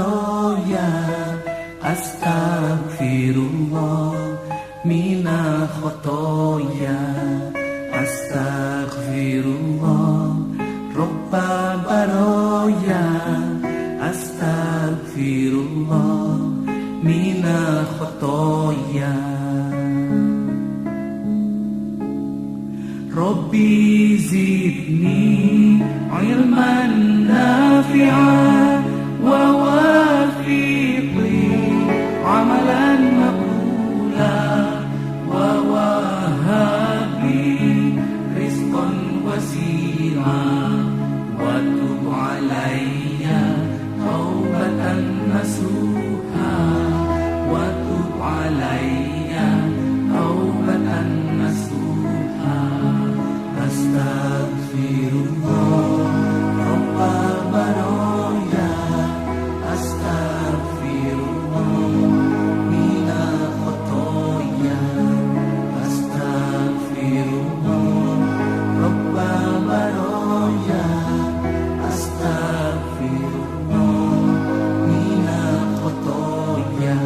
baroya, astaghfirullah mina khotoya, astaghfirullah robba baroya, astaghfirullah mina khotoya. Rabbi zidni ilman nafi'a wa wafiqli amalan maqbula wa wahabli rizqan wasi'a wa tub alayya taubatan nasuha wa tub alayya taubatan nasuha. Astaghfirullah Rabba baroya, astaghfirullah mina khotoya, astaghfirullah Rabba baroya, astaghfirullah mina khotoya.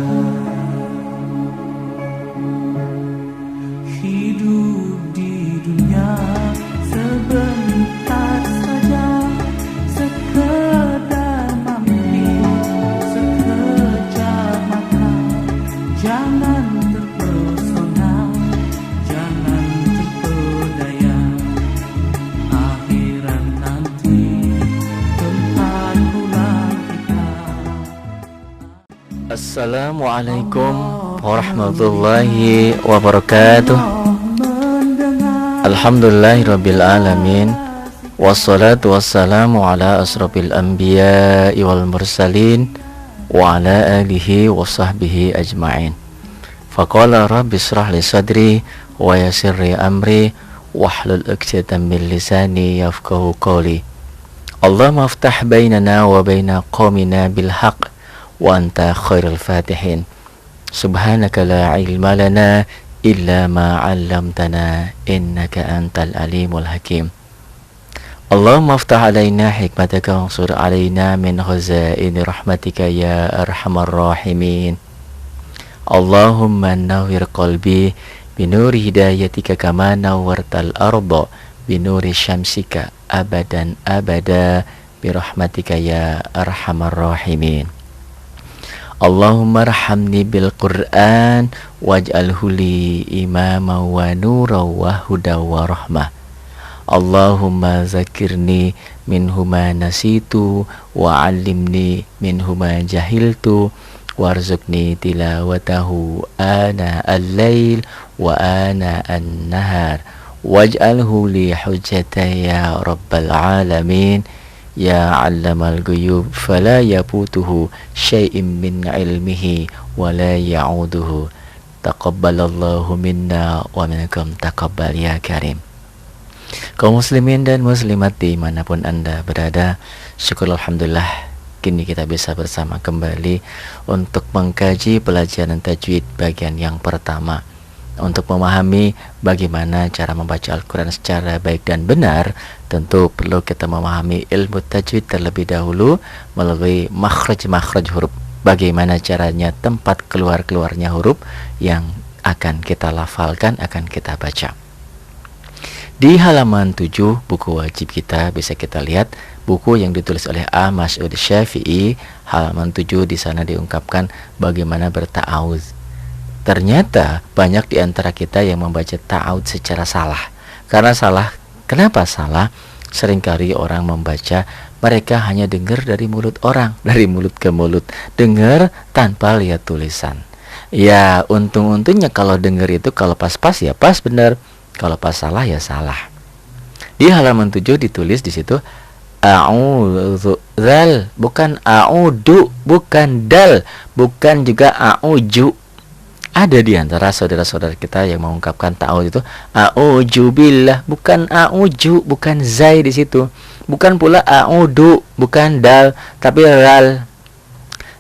Hidup di dunia sebentar saja, sekedar mampir sekejap mata. Jangan terpesona, jangan terpedaya. Akhirat nanti tempat pulang kita. Assalamualaikum warahmatullahi wabarakatuh. Alhamdulillahirabbil alamin. Wassalatu wassalamu ala asrofil anbiya'i wal mursalin wa ala alihi wa sahbihi ajma'in. Faqala rabbi israh li sadri wa yassir li amri wahlul 'uqdatam min lisani yafqahu qawli. Allahumma aftah bainana wa baina qaumina bil haqq wa anta khairul fatihin. Subhanaka la ilma lana illa ma 'allamtana innaka antal alimul hakim. Allahumma aftah alaina hikmataka wansur alaina min khazaini rahmatika ya arhamar rahimin. Allahumma nawwir qalbi binuri hidayatika kama nawwartal arda binuri syamsika abadan abada birahmatika ya arhamar rahimin. Allahumma arhamni bil Qur'an waj'alhu li imama wa nura wa huda wa rahmah. Allahumma zakirni minhuma nasitu wa 'allimni minhuma jahiltu warzuqni tilawatahu ana al-lail wa ana an-nahar waj'alhu li hujjatan ya rabbal alamin. Ya 'allamal ghuyub fala yafutuhu syai'in min ilmihi wa la ya'uduhu. Taqabbalallahu minna wa minkum taqabbal ya karim. Kaum muslimin dan muslimat dimanapun anda berada, syukur alhamdulillah kini kita bisa bersama kembali untuk mengkaji pelajaran tajwid bagian yang pertama. Untuk memahami bagaimana cara membaca Al-Quran secara baik dan benar, tentu perlu kita memahami ilmu tajwid terlebih dahulu melalui makhraj huruf. Bagaimana caranya tempat keluarnya huruf yang akan kita lafalkan, akan kita baca. Di halaman 7 buku wajib kita bisa kita lihat buku yang ditulis oleh A. Mas'ud Syafi'i. Halaman 7 di sana diungkapkan bagaimana berta'awuz. Ternyata banyak di antara kita yang membaca ta'awud secara salah. Karena salah, kenapa salah? Seringkali orang membaca, mereka hanya dengar dari mulut orang, dari mulut ke mulut, dengar tanpa lihat tulisan. Ya, untung-untungnya kalau dengar itu kalau pas-pas ya pas benar, kalau pas salah ya salah. Di halaman 7 ditulis di situ a'udzu zal, bukan a'udu, bukan dal, bukan juga a'uju. Ada di antara saudara-saudara kita yang mengungkapkan ta'awud itu a'udzu billah, bukan a'uju, bukan zai di situ. Bukan pula a'udu, bukan dal, tapi ral.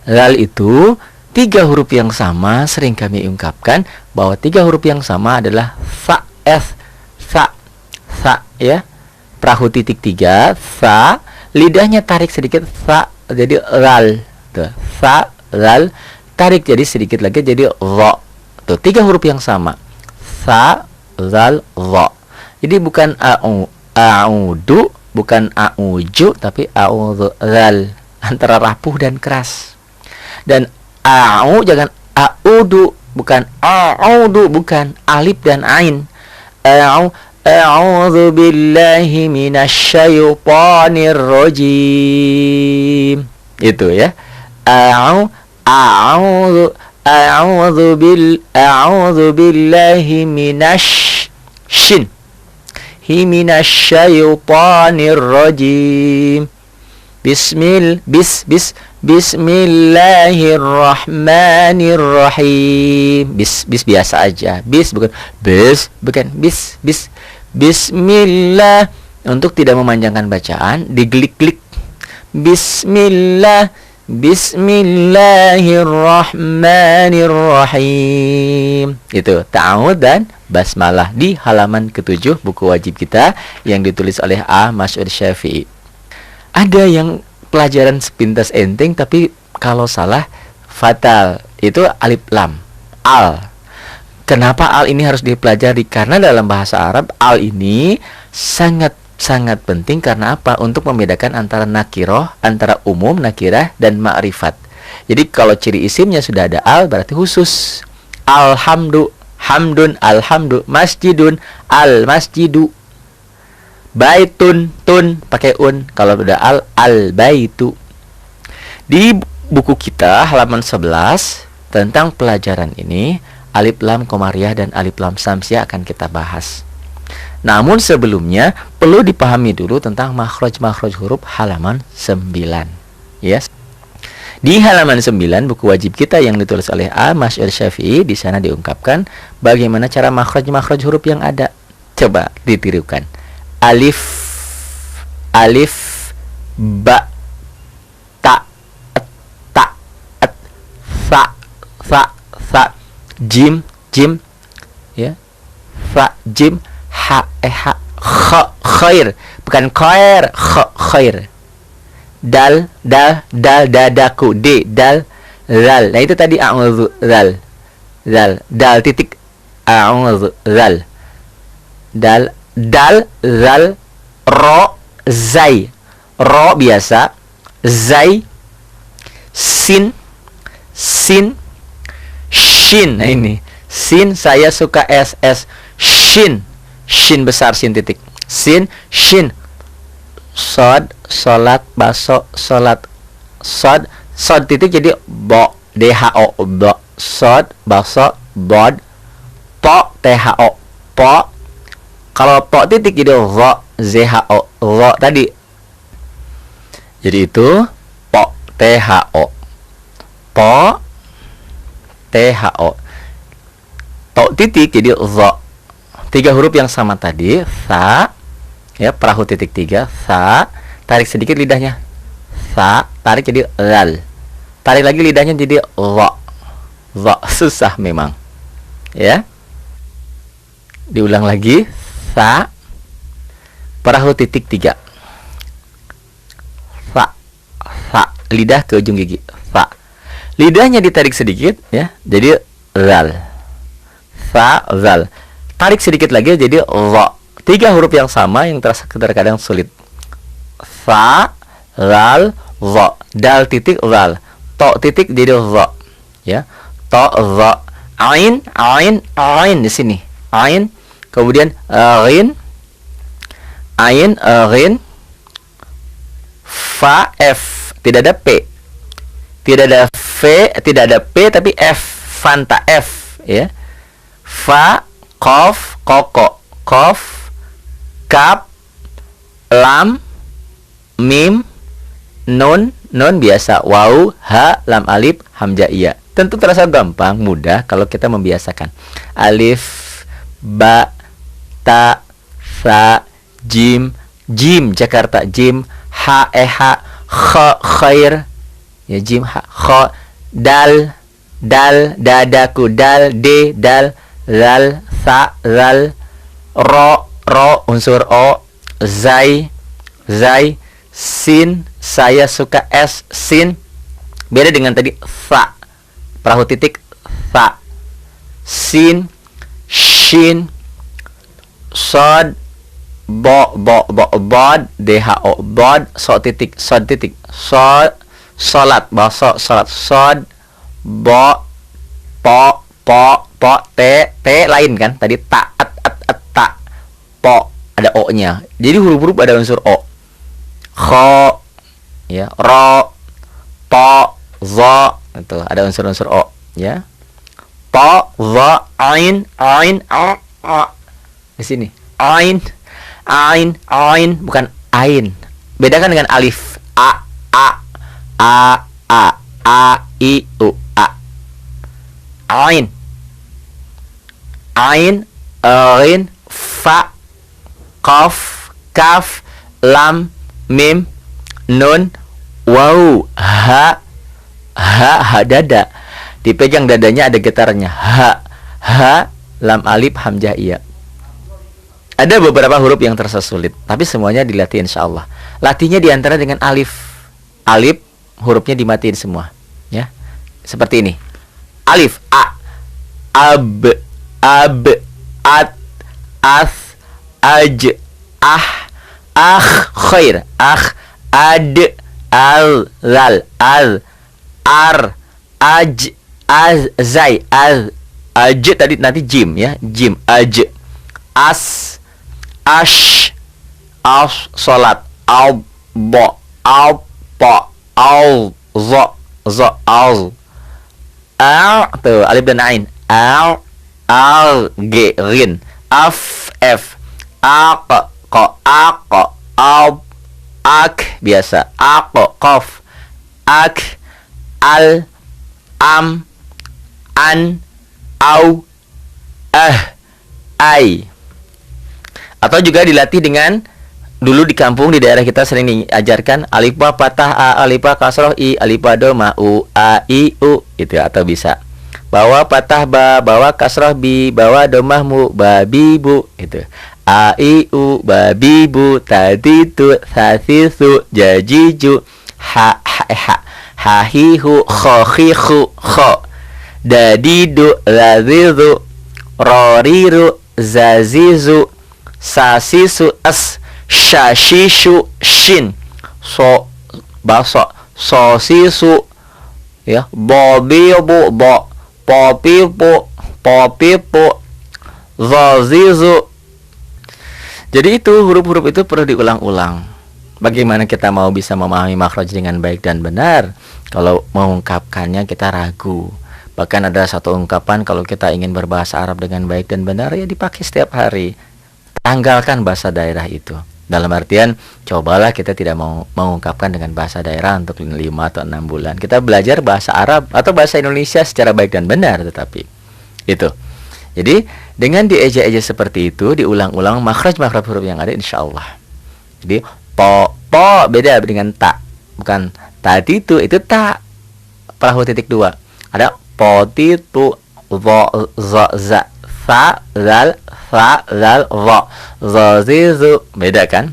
Ral itu 3 huruf yang sama. Sering kami ungkapkan bahwa 3 huruf yang sama adalah sa, ya. Perahu titik 3, sa, lidahnya tarik sedikit, sa, jadi ral. Tuh, fa, zal, tarik jadi sedikit lagi jadi dha. Tuh, 3 huruf yang sama. Fa, zal, dha. Jadi bukan a'udu, bukan a'uju, tapi a'udzu, zal. Antara rapuh dan keras. Dan jangan a'udu, bukan a'udu, bukan alif dan ain. A'udzu billahi minasyaitonir rajim. Itu ya. A'udzu billahi minasyaitonir rajim. Bismillahirrahmanirrahim. Bis biasa aja. Bukan bis. Bismillah. Untuk tidak memanjangkan bacaan, diglik-glik. Bismillahirrahmanirrahim. Itu ta'awud dan basmalah di halaman ke-7 buku wajib kita yang ditulis oleh A. Mas'ud Syafi'i. Ada yang pelajaran sepintas enteng, tapi kalau salah fatal. Itu alif lam, al. Kenapa al ini harus dipelajari? Karena dalam bahasa Arab al ini sangat penting. Karena apa? Untuk membedakan antara nakiroh, antara umum, nakirah, dan ma'rifat. Jadi kalau ciri isimnya sudah ada al, berarti khusus. Alhamdu, hamdun, alhamdu. Masjidun, al masjidu. Baitun, tun, pakai un. Kalau udah al baitu. Di buku kita halaman 11 tentang pelajaran ini, alif lam komariah dan alif lam samsiah akan kita bahas. Namun sebelumnya perlu dipahami dulu tentang makhraj huruf halaman 9. Yes. Di halaman 9 buku wajib kita yang ditulis oleh A. Mas'ud Syafi'i, di sana diungkapkan bagaimana cara makhraj huruf yang ada. Coba ditirukan. Alif, ba, ta, fa, jim, ya, fa, jim, ha, khair, bukan khair, khair. Dal, dadaku, dal, zal. Nah itu tadi a'udzu, zal, dal titik a'udzu, zal, dal, zal, ro, zai. Ro biasa, zai, sin, shin. Nah ini, sin saya suka ss, shin besar, sin titik, sin, shin. Sod, solat, baso, solat, sod titik jadi bo, dho, bo, sod, baso, bod, po, tho, po. Kalau po titik jadi ro, zho, ro tadi. Jadi itu po, tho, po, tho. To titik jadi ro. 3 huruf yang sama tadi, sa, ya, perahu titik 3, sa, tarik sedikit lidahnya, sa, tarik jadi lal, tarik lagi lidahnya jadi ro, susah memang, ya. Diulang lagi, sa, perahu titik 3, sa, lidah ke ujung gigi, sa, lidahnya ditarik sedikit, ya, jadi zal, sa, zal, tarik sedikit lagi jadi ro. 3 huruf yang sama yang terkadang sulit. Fa, zal, za. Dal titik zal. To titik jadi za. Ya. To, za. Ain di sini. Ain. Kemudian ghin. Ain, ghin. Fa, f. Tidak ada p. Tidak ada v, tidak ada p tapi f. Fanta f, ya. Fa, qaf, koko. Qaf, kaf, lam, mim, nun biasa, waw, ha, lam alif, hamzah iya. Tentu terasa gampang, mudah kalau kita membiasakan. Alif, ba, ta, sa, jim, Jakarta, jim, ha, kha, khair, ya, jim, ha, kha, dal, dadaku, dal, de, dal, zal, sa, zal, ro, unsur o, zai, sin, saya suka s, sin, Beda dengan tadi fa, perahu titik fa. Sin, shin, sod, bod, dho, bod, so titik, sod titik, solat, bahasa solat, sod, po, t lain kan, tadi ta, ta, po, ada o-nya. Jadi huruf-huruf ada unsur o. Kho, ya, ro, to, zo, itu ada unsur-unsur o, ya. To, zo, ain, a. Di sini. Ain, bukan ain. Bedakan dengan alif. A, I, U, a. Ain, fa, qaf, kaf, lam, mim, nun, waw, ha dada. Dipegang dadanya ada getarnya. Ha, lam alif, hamzah iya. Ada beberapa huruf yang terasa sulit, tapi semuanya dilatih insyaallah. Latihnya diantara dengan alif. Alif hurufnya dimatiin semua, ya. Seperti ini. Alif a, ab, at, as, aj, khair, ad, al, lal, ar, aj, zai, aj tadi nanti jim, ya, jim, aj, as, salat, al, po, al, zo, tuh alif dan ain, rin, f, ak, biasa, qaf, al, am, an, au, ai. Atau juga dilatih dengan, dulu di kampung di daerah kita sering diajarkan alif ba patah a, alif ba kasroh i, alif ba doma u, a, i, u, itu. Atau bisa bawa patah ba, bawa kasroh bi, bawa domah mu, babi bu, itu. A, i, u, babi bu, tadi tu, sasi su, jaji ju, ha, hi, hu, khi, khu, kho, dadidu, lazizu, roriru, zazizu, sasisu, as, shashishu, shin, sosisu, ya, bobibu, popipu, zazizu. Jadi itu huruf-huruf itu perlu diulang-ulang. Bagaimana kita mau bisa memahami makhraj dengan baik dan benar kalau mengungkapkannya kita ragu. Bahkan ada satu ungkapan, kalau kita ingin berbahasa Arab dengan baik dan benar, ya dipakai setiap hari. Tanggalkan bahasa daerah itu. Dalam artian, cobalah kita tidak mau mengungkapkan dengan bahasa daerah untuk 5 atau 6 bulan. Kita belajar bahasa Arab atau bahasa Indonesia secara baik dan benar, tetapi itu. Jadi, dengan dieja-eja seperti itu, diulang-ulang makhraj-makhraj huruf yang ada, insyaallah. Jadi, po beda dengan ta. Bukan tadi itu ta. Perahu titik 2. Ada potitu, za, fa, zal, ro, zazizu. Beda kan?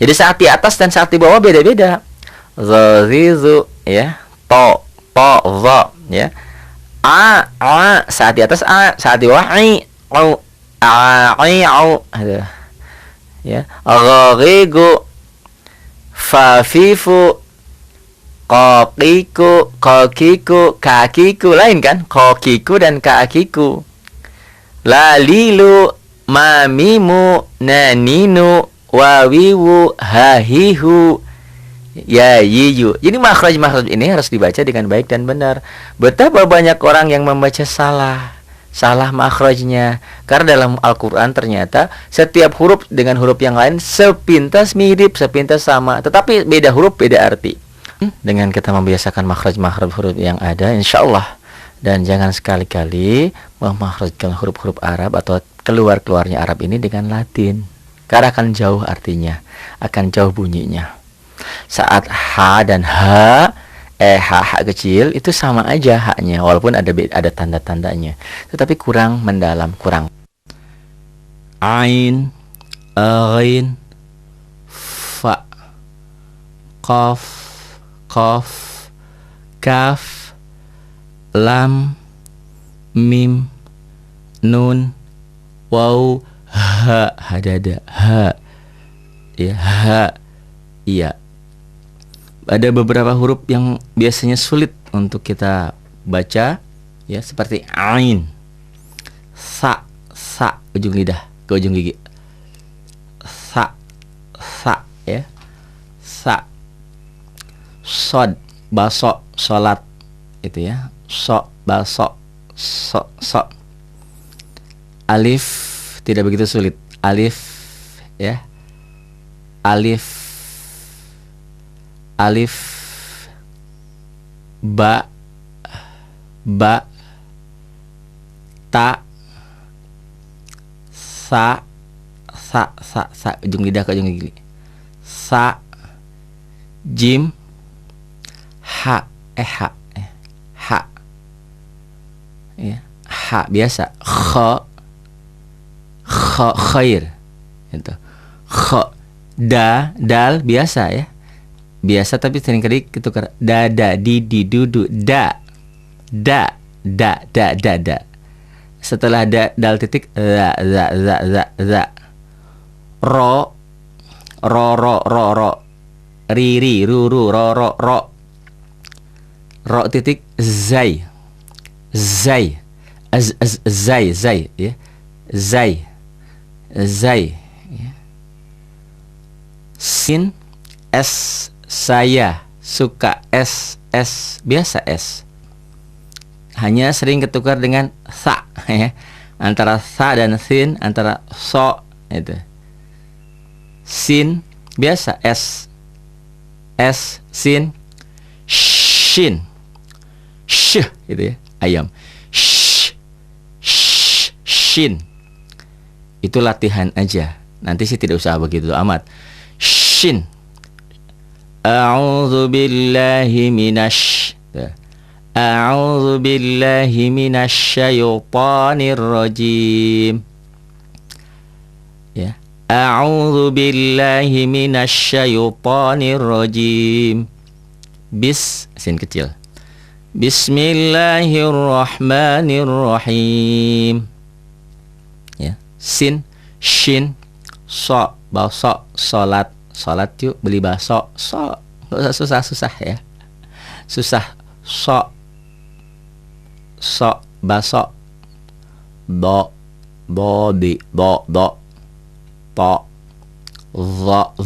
Jadi saat di atas dan saat di bawah beda-beda. Zazizu, ya. To, zo, ya. A, saat di atas a, saat di bawah i, au, au. Ya. Gharigu, fafifu, kokiku, kakiku, lain kan? Kokiku dan kakiku. Lalilu, mamimu, naninu, wawiwu, hahihu, ya yiyu. Jadi makhraj-makhraj ini harus dibaca dengan baik dan benar. Betapa banyak orang yang membaca salah makhrajnya. Karena dalam Al-Quran ternyata setiap huruf dengan huruf yang lain sepintas mirip, sepintas sama, tetapi beda huruf, beda arti. Dengan kita membiasakan makhraj-makhraj huruf yang ada, insyaallah. Dan jangan sekali-kali memakhrajkan huruf-huruf Arab atau keluar-keluarnya Arab ini dengan Latin. Karena akan jauh artinya, akan jauh bunyinya. Saat H dan H, H kecil itu sama aja haknya, walaupun ada tanda-tandanya, tetapi kurang mendalam, kurang. Ain, ghain, fa, qaf, kaf, lam, mim, nun, waw, ha, hadada, ha, ya, ha, iya. Ada beberapa huruf yang biasanya sulit untuk kita baca, ya, seperti ain, sa, ujung lidah ke ujung gigi, sa, ya, sa, sod, baso, solat, itu ya, so, baso, so. Alif tidak begitu sulit, alif, ya, alif, ba, ta, sa, ujung lidah ke ujung gigi, sa, jim, ha, ha, ya, ha biasa, khair, itu, dal biasa, ya, biasa tapi seringkali ketukar, dada, didi, dudu, da. Setelah dal titik, za. Ro, riri, ruru, ro. Ro titik, zai, zai, ya, zai, ya. Sin, s, saya suka, s biasa, s. Hanya sering ketukar dengan sa, ya. Antara sa dan sin, antara so, itu. Sin biasa, s, sin, shin, sh, itu ya, ayam, shin. Itu latihan aja, nanti sih tidak usah begitu amat. Shin, a'udzu billahi minasy syaithanir rajim, ya, a'udzu billahi minasy syaithanir rajim. Sin kecil, bismillahirrahmanirrahim, ya, sin, shin, so, baso, solat yuk, beli baso, so, nggak usah susah, ya, susah, so, baso, do, di, do, to, zo,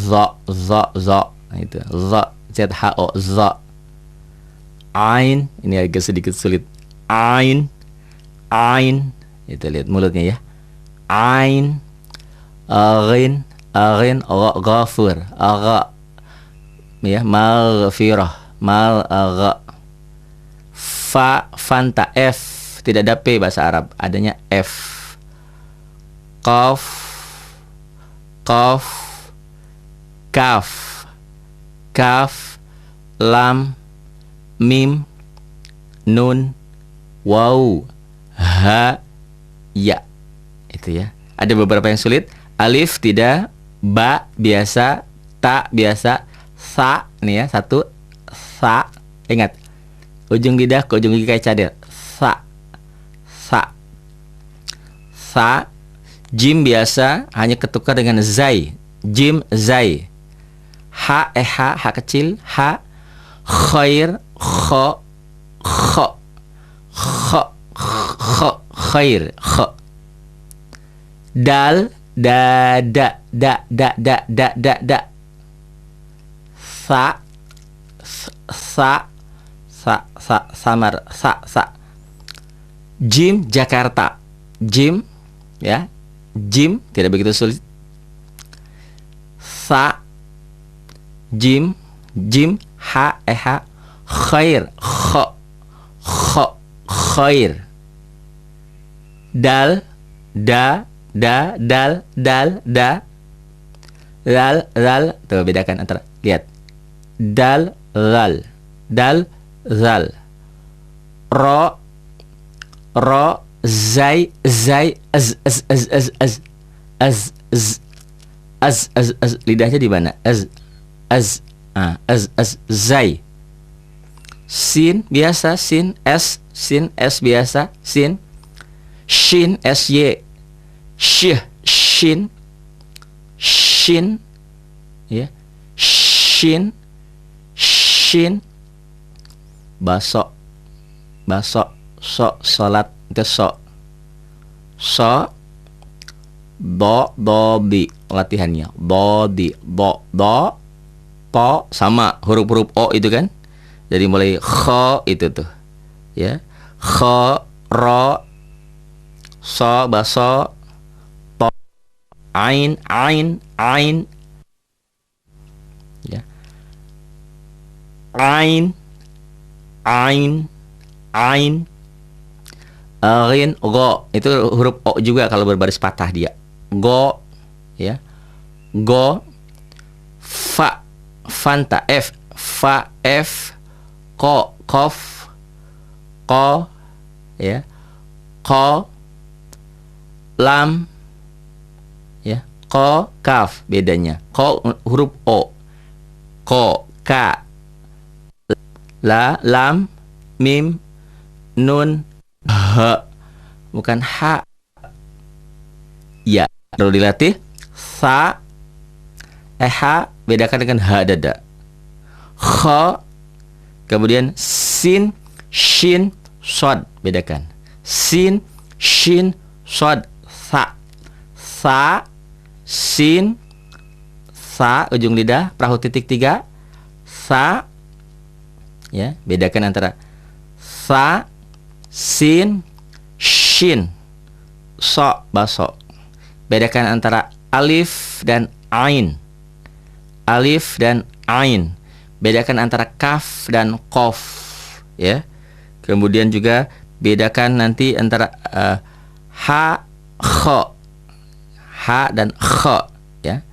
itu, zo, zho, zo. Ain, ini agak sedikit sulit, ain, itu lihat mulutnya, ya, ain, ghin, ghafur, ya, maghfirah, fanta, f, tidak ada p bahasa Arab, adanya f. Qaf, kaf, lam, mim, nun, waw, ha, ya, itu ya. Ada beberapa yang sulit. Alif tidak, ba biasa, ta biasa, sa, nih ya, satu, sa, ingat, ujung lidah ke ujung gigi kayak cadel, sa, jim biasa, hanya ketukar dengan zai, jim, zai, ha, ha kecil, ha, khair, khair, dal, da, samar, sa, jim, Jakarta, jim, ya, jim tidak begitu sulit, sa, jim, ha, ha, khair, khair, dal, dal, lal, tuh bedakan antara, lihat, dal, zal, ro, zai, az, lidahnya di mana, zai, Sin biasa, sin, S biasa, sin. Shin, SY. Shin. Shin. Ya. Shin. Baso. Salat itu so. Di latihannya. To sama huruf-huruf O itu kan. Jadi mulai kho itu tuh. Ya. Kho, ro, so, baso, to, ain. Ya. Ain. Rin, go. Itu huruf O juga kalau berbaris patah dia. Go, ya. Go. Fa, fanta, F, fa, F. Ko, kof. Ko, ya. Ko, lam, ya. Ko, kaf. Bedanya. Ko huruf O. Ko, ka. La, lam, mim, nun, h. Bukan h. Ya, perlu dilatih. Sa, h, bedakan dengan h dada. Kho, kemudian sin, shin, sod, bedakan. Sin, shin, sod, sa. Sa, sin, sa, ujung lidah, perahu titik 3. Sa, ya, bedakan antara sa, sin, shin, so, baso. Bedakan antara alif dan ain. Alif dan ain. Bedakan antara kaf dan kof, ya. Kemudian juga bedakan nanti antara ha, kho. Ha dan kho, ya.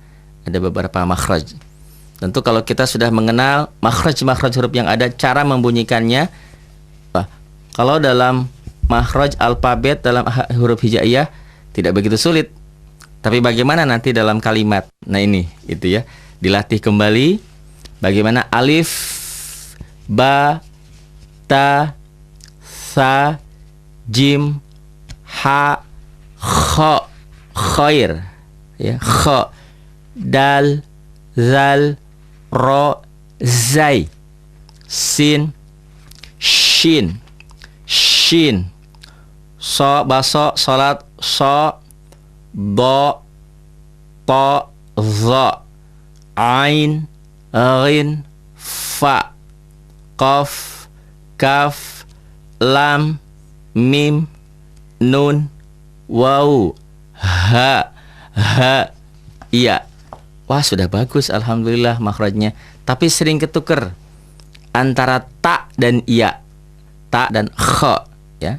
Ada beberapa makhraj. Tentu kalau kita sudah mengenal makhraj huruf yang ada, cara membunyikannya. Kalau dalam makhraj alfabet dalam huruf hijaiyah tidak begitu sulit. Tapi bagaimana nanti dalam kalimat? Nah ini, itu ya. Dilatih kembali. Bagaimana alif, ba, ta, sa, jim, ha, kho, khair, ya, kho, dal, zal, ro, zai, sin, shin, so, baso, salat, so, do, to, zo, ain, rin, fa, qaf, kaf, lam, mim, nun, waw, ha, iya. Wah, sudah bagus, alhamdulillah makhrajnya. Tapi sering ketuker antara ta dan iya, ta dan kha, ya.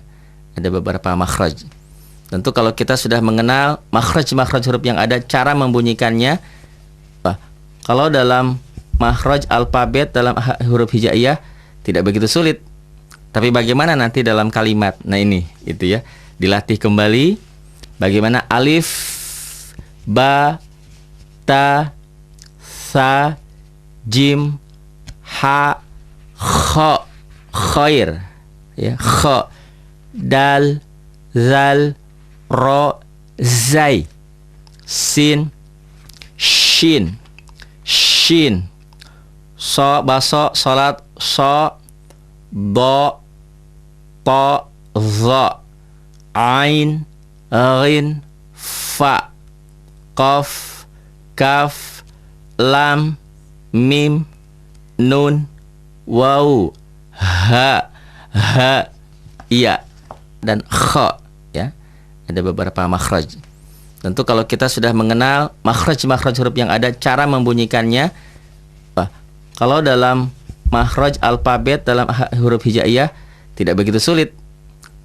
Ada beberapa makhraj. Tentu kalau kita sudah mengenal makhraj huruf yang ada, cara membunyikannya. Kalau dalam makhraj alfabet dalam huruf hijaiyah tidak begitu sulit. Tapi bagaimana nanti dalam kalimat? Nah ini, itu ya. Dilatih kembali. Bagaimana alif, ba, ta, sa, jim, ha, kho, khair, ya, kho, dal, zal, ro, zai, sin, shin, so, baso, salat, so, do, to, zo, ain, rin, fa, qaf, kaf, lam, mim, nun, waw, ha, iya, dan kha, ya. Ada beberapa makhraj. Tentu kalau kita sudah mengenal makhraj huruf yang ada, cara membunyikannya. Kalau dalam makhraj alfabet dalam huruf hijaiyah tidak begitu sulit.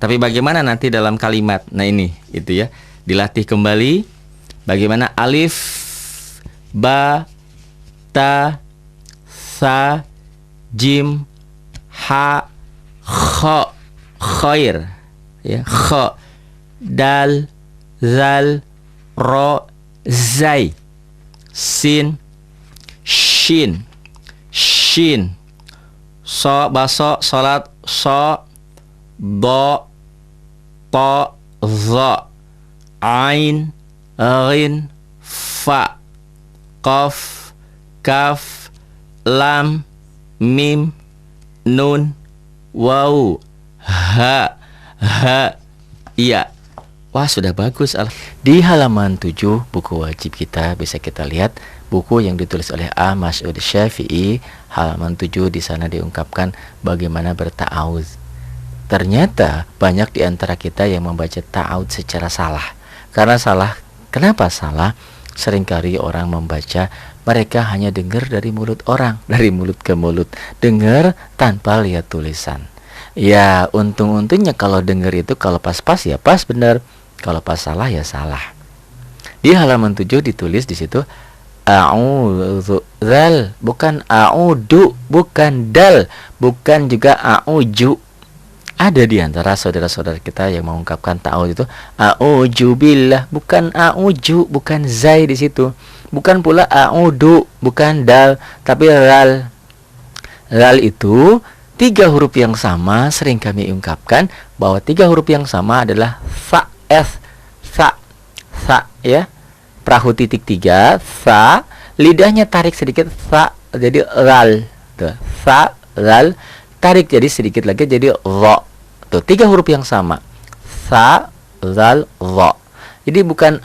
Tapi bagaimana nanti dalam kalimat? Nah ini, itu ya. Dilatih kembali. Bagaimana alif, ba, ta, sa, jim, ha, kho, khair, ya, kho, dal, zal, ro, zai, sin, shin, So, baso, solat, so, do, to, zo, ain, rin, fa, qaf, kaf, lam, mim, nun, waw, ha, iya. Wah, sudah bagus. Di halaman 7 buku wajib kita bisa kita lihat buku yang ditulis oleh A. Mas'ud Syafi'i. Halaman 7 di sana diungkapkan bagaimana berta'awudz. Ternyata banyak di antara kita yang membaca ta'awudz secara salah. Karena salah, kenapa salah? Seringkali orang membaca, mereka hanya dengar dari mulut orang, dari mulut ke mulut, dengar tanpa lihat tulisan. Ya, untung-untungnya kalau dengar itu kalau pas-pas ya pas benar, kalau pas salah ya salah. Di halaman 7 ditulis di situ a'udzu, zal, bukan a'udu, bukan dal, bukan juga a'uju. Ada di antara saudara-saudara kita yang mengungkapkan ta'awudz itu a'udzu billah, bukan a'uju, bukan zai di situ. Bukan pula a'udu, bukan dal, tapi ral. Ral itu 3 huruf yang sama. Sering kami ungkapkan bahwa 3 huruf yang sama adalah sa, s, sa, ya. Perahu titik 3, sa, lidahnya tarik sedikit, sa, jadi ral. Tuh, sa, ral, tarik jadi sedikit lagi jadi ro. Tuh, 3 huruf yang sama. Sa, ral, ro. Jadi bukan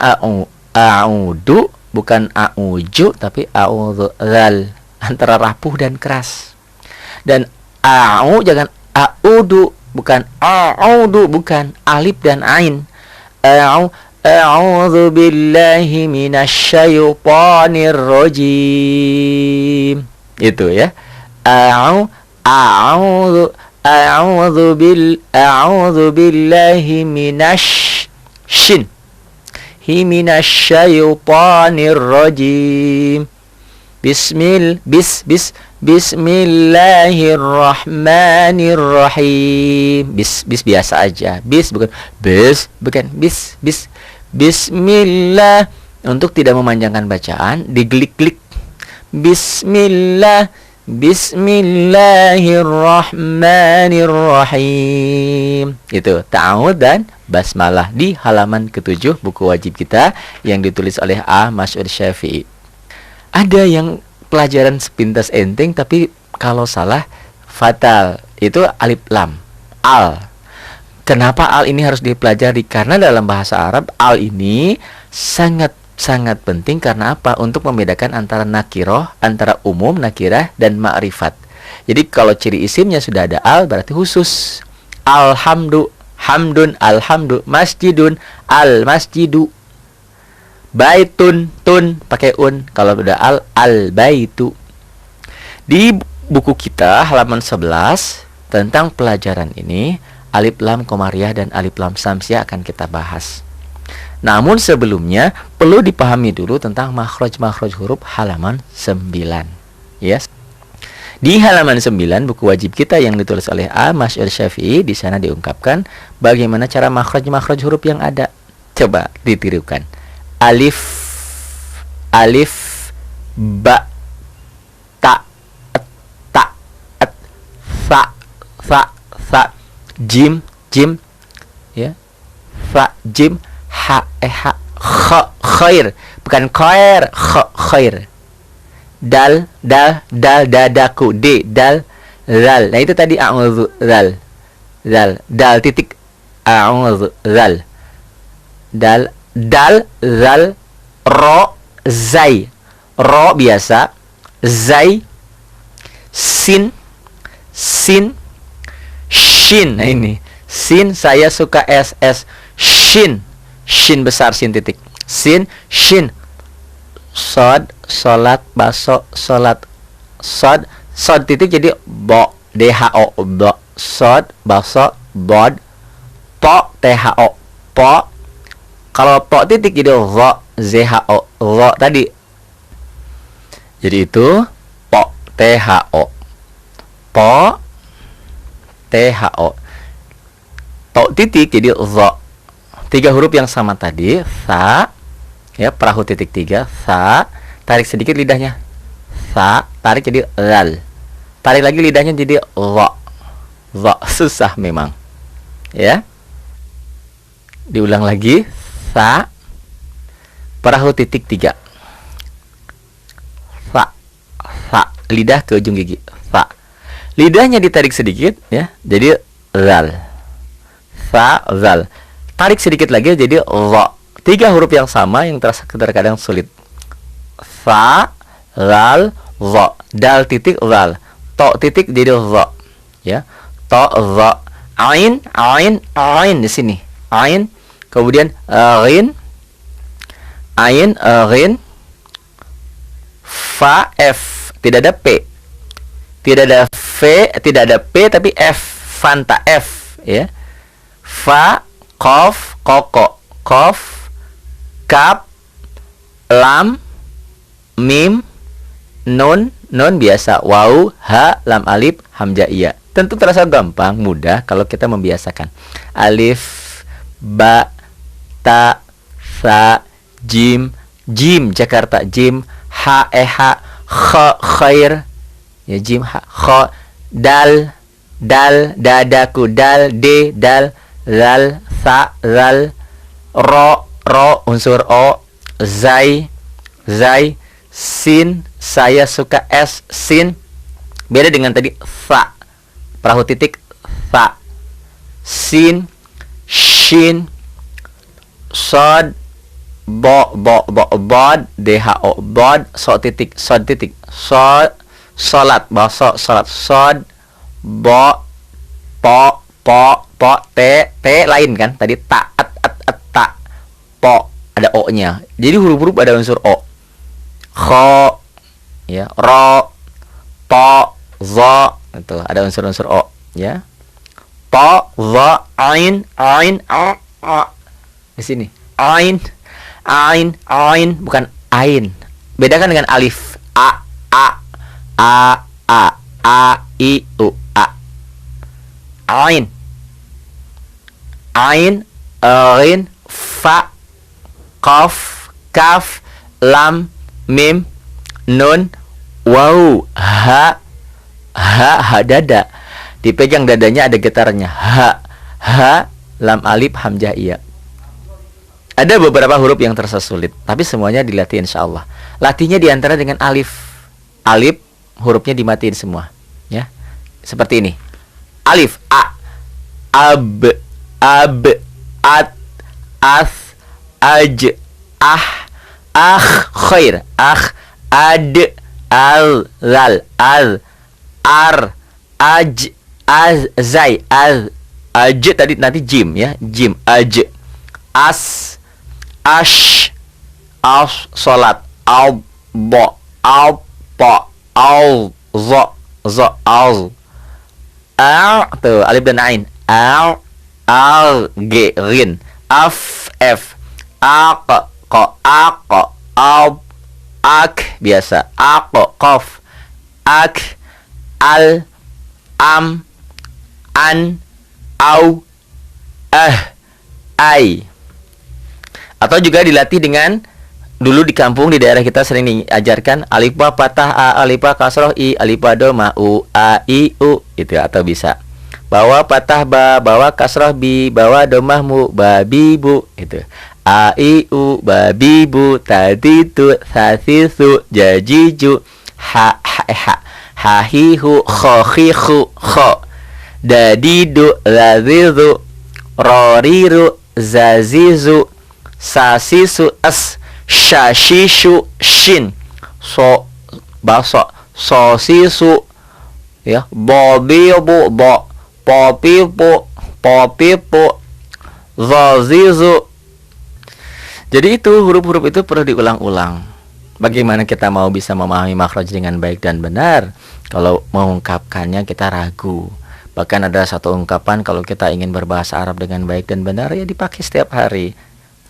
a'udu, bukan a'uju, tapi a'udzu, ral, antara rapuh dan keras. Dan a'u jangan a'udu, bukan a'udu, bukan alif dan ain. A'udzu billahi minasyaitonir rajim. Itu ya. A'udzu billahi minasyaitonir rajim. Bismillahirrahmanirrahim. Bis biasa aja. Bis bukan bis. Bismillah. Untuk tidak memanjangkan bacaan, diglik-glik. Bismillahirrahmanirrahim. Itu ta'awudz dan basmalah di halaman ke-7 buku wajib kita yang ditulis oleh A. Mas'ud Syafi'i. Ada yang pelajaran sepintas enteng tapi kalau salah fatal. Itu alif lam, al. Kenapa al ini harus dipelajari? Karena dalam bahasa Arab al ini sangat penting. Karena apa? Untuk membedakan antara nakiroh, antara umum, nakirah, dan ma'rifat. Jadi kalau ciri isimnya sudah ada al berarti khusus. Alhamdu, hamdun, alhamdu. Masjidun, al masjidu. Baitun, tun, pakai un. Kalau udah al baitu. Di buku kita halaman 11 tentang pelajaran ini, alif lam komariah dan alif lam samsiah akan kita bahas. Namun sebelumnya perlu dipahami dulu tentang makhraj huruf halaman 9. Yes. Di halaman 9 buku wajib kita yang ditulis oleh A. Mas'ud Syafi'i, di sana diungkapkan bagaimana cara makhraj huruf yang ada. Coba ditirukan. Alif, ba, ta, sa, jim, ya, fa, jim, ha, khair, bukan khair, khair. Dal, dadaku, dal, zal. Nah itu tadi a'udzu, zal, dal titik a'udzu, zal, dal, zal, ro, zai. Ro biasa, zai, sin, shin. Nah ini sin, saya suka ss. Shin besar, sin titik. Sin, shin. Sod, solat, baso, solat. Sod titik jadi bo, dho, bo. Sod, baso, bod. Po, tho, po. Kalau po titik jadi ro, zho, ro tadi. Jadi itu po, tho. Po, tho. To titik jadi ro. 3 huruf yang sama tadi, sa, ya, perahu titik 3, sa, tarik sedikit lidahnya. Sa, tarik jadi lal. Tarik lagi lidahnya jadi dha. Dha, susah memang. Ya. Diulang lagi. Sa. Perahu titik 3. Sa. Sa. Lidah ke ujung gigi. Sa. Lidahnya ditarik sedikit ya. Jadi zal. Sa, zal. Tarik sedikit lagi jadi dha. 3 huruf yang sama yang terkadang sulit. Sa, zal, dha. Dal titik zal. To titik jadi dha. Ya. To, dha. Ain, ain, ain di sini. Ain. Kemudian ghin. Ain, ghin. Fa, f. Tidak ada p. Tidak ada v, tidak ada p tapi f. Fanta f, ya. Fa, qaf, koko. Qaf, kap, lam, mim, nun, nun biasa, waw, ha, lam alif, hamzah iya. Tentu terasa gampang, mudah kalau kita membiasakan. Alif, ba, ta, sa, jim, jim Jakarta, jim, ha, ha, kha, khair, ya, jim, ha, kha, dal, dal, dadaku, dal, de, dal, zal, sa, zal, ro, ro, unsur o, zai, zai, sin, saya suka es, sin. Beda dengan tadi sa, perahu titik sa, sin, shin, sod, bo, bod, dho, bod, so titik, sod titik, so, solat, bahasa solat, sod, bo, po, t lain kan, tadi ta, at, ta, po, ada o-nya. Jadi huruf-huruf ada unsur o. Kho, ya, ro, to, zo, itu ada unsur-unsur o, ya. To, zo, ain, a. Di sini. Ain, bukan ain. Bedakan dengan alif. A, I, U, a. Ain, ghin, fa, qaf, kaf, lam, mim, nun, waw, ha, dada. Dipegang dadanya ada getarnya. Ha, lam alif, hamzah iya. Ada beberapa huruf yang terasa sulit, tapi semuanya dilatih insyaallah. Latihnya diantara dengan alif. Alif hurufnya dimatiin semua, ya. Seperti ini. Alif, a, ab, at, as, aj, khair, ad, al, zal, ar, aj, zai, aj tadi nanti jim, ya, jim, aj, as, salat, al, bo, al, po, al, zo, al, tuh alif dan ain, al, g, rin, f, aq, al, ak, biasa, qaf, ak, al, am, an, au, ai. Atau juga dilatih dengan, dulu di kampung di daerah kita sering diajarkan alif ba patah a, alif ba kasroh i, alif ba dhamma u, a, i, u, itu. Atau bisa bawa patah ba, bawa kasroh bi, bawa dhammah mu, babi bu, itu. A, i, u, babi bu, tadi tu, sasi su, jaji ju, ha, ha, hi, hu, kho, khi, khu, kho, dadidu, lazizu, roriru, zazizu, sasisu, as, shashishu, shin, so, baso, sosisu, ya, bobibu, bo, popipu, zozizu. Jadi itu huruf-huruf itu perlu diulang-ulang. Bagaimana kita mau bisa memahami makhraj dengan baik dan benar kalau mengungkapkannya kita ragu. Bahkan ada satu ungkapan, kalau kita ingin berbahasa Arab dengan baik dan benar, ya dipakai setiap hari.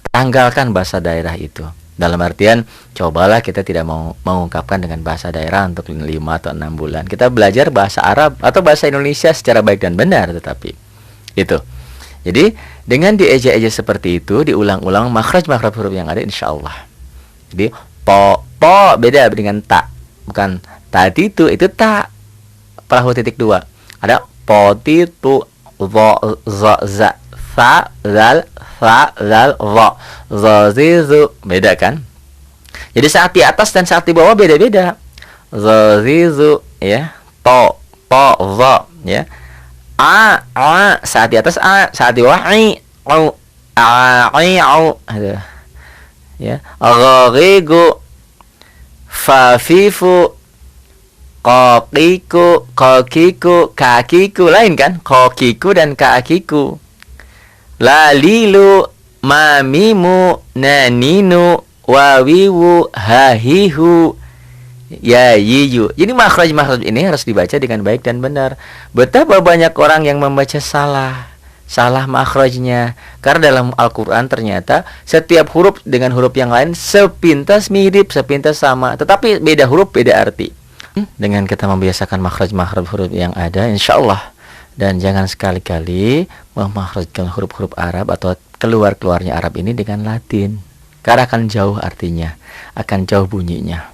Tanggalkan bahasa daerah itu. Dalam artian, cobalah kita tidak mau mengungkapkan dengan bahasa daerah untuk 5 atau 6 bulan. Kita belajar bahasa Arab atau bahasa Indonesia secara baik dan benar, tetapi itu. Jadi, dengan dieja-eja seperti itu, diulang-ulang makhraj-makhraj huruf yang ada, insya Allah. Jadi, po beda dengan ta. Bukan tadi itu ta. perahu titik dua. Ada potitu, zo, za, za, sa, zal, za, zizu. Beda kan? Jadi saat di atas dan saat di bawah beda-beda. Zizu, ya. To, zo, ya. A, saat di atas a, saat di bawah i, au, au. Aduh. Ya. Gharigu, fafifu, kokiku, kakiku, lain kan? Kokiku dan kakiku. Lalilu, mamimu, naninu, wawiwu, hahihu, ya yiyu. Jadi makhraj ini harus dibaca dengan baik dan benar. Betapa banyak orang yang membaca salah makhrajnya. Karena dalam Al-Quran ternyata setiap huruf dengan huruf yang lain sepintas mirip, sepintas sama, tetapi beda huruf, beda arti. Dengan kita membiasakan makhraj huruf yang ada, insya Allah. Dan jangan sekali-kali memakhrajkan huruf-huruf Arab atau keluar-keluarnya Arab ini dengan Latin. Karena akan jauh artinya, akan jauh bunyinya.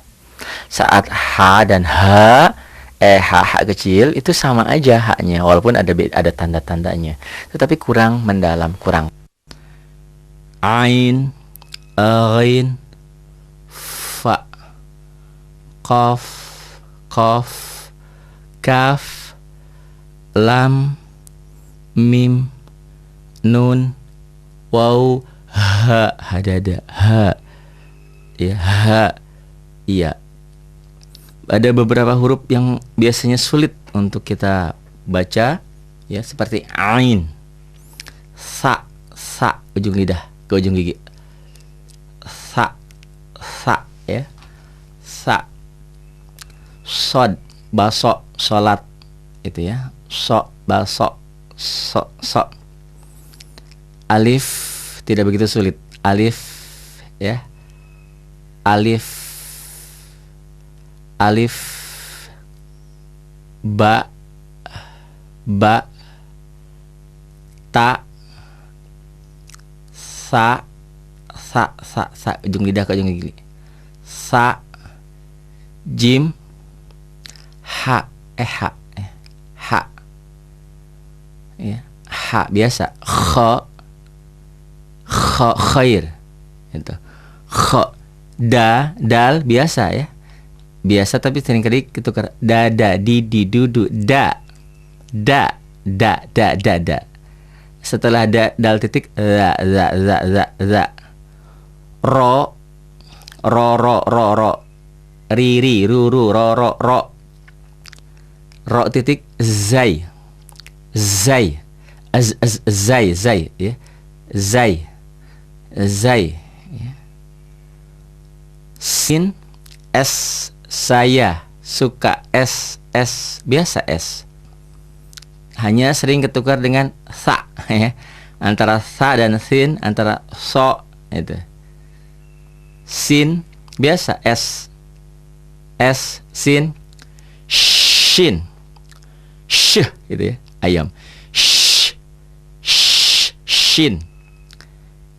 Saat H dan H, H kecil itu sama aja haknya, walaupun ada tanda-tandanya, tetapi kurang mendalam, kurang. Ain, ghain, fa, qaf, kaf, lam, mim, nun, waw, ha, hadada, ha, ya, ha, iya. Ada beberapa huruf yang biasanya sulit untuk kita baca, ya, seperti ain, sa, ujung lidah ke ujung gigi, sa, ya, sa, sod, baso, solat, itu ya, so, baso, so. Alif tidak begitu sulit, alif, ya, alif, ba, ta, sa, ujung lidah ke ujung gigi, sa, jim, ha, ya, ha biasa, khair, itu, dal biasa, ya, biasa, tapi sering kali ketukar dada, didi, dudu, da. Setelah dal titik, za. Ro, riri, ruru, ro. Ro titik, zai, ya, zai, ya. Sin, s, saya suka, s biasa, s. Hanya sering ketukar dengan sa, ya. Antara sa dan sin, antara so, itu. Sin biasa, s, sin, shin, sh, gitu ya, ayam, shin.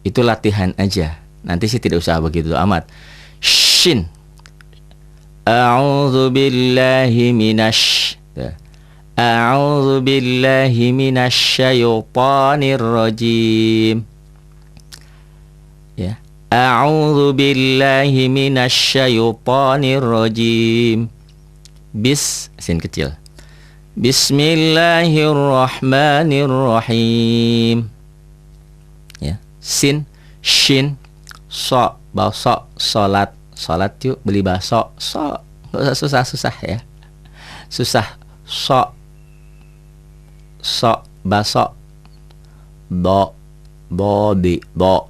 Itu latihan aja, nanti sih tidak usah begitu amat. Shin, a'udzu billahi minasyaitonir rajim. Ya, a'udzu billahi minasyaitonir rajim. Sin kecil. Bismillahirrahmanirrahim. Ya, sin, shin, so, baso, salat yuk, beli bakso, so, nggak usah susah ya, susah, so, baso, do, di, do,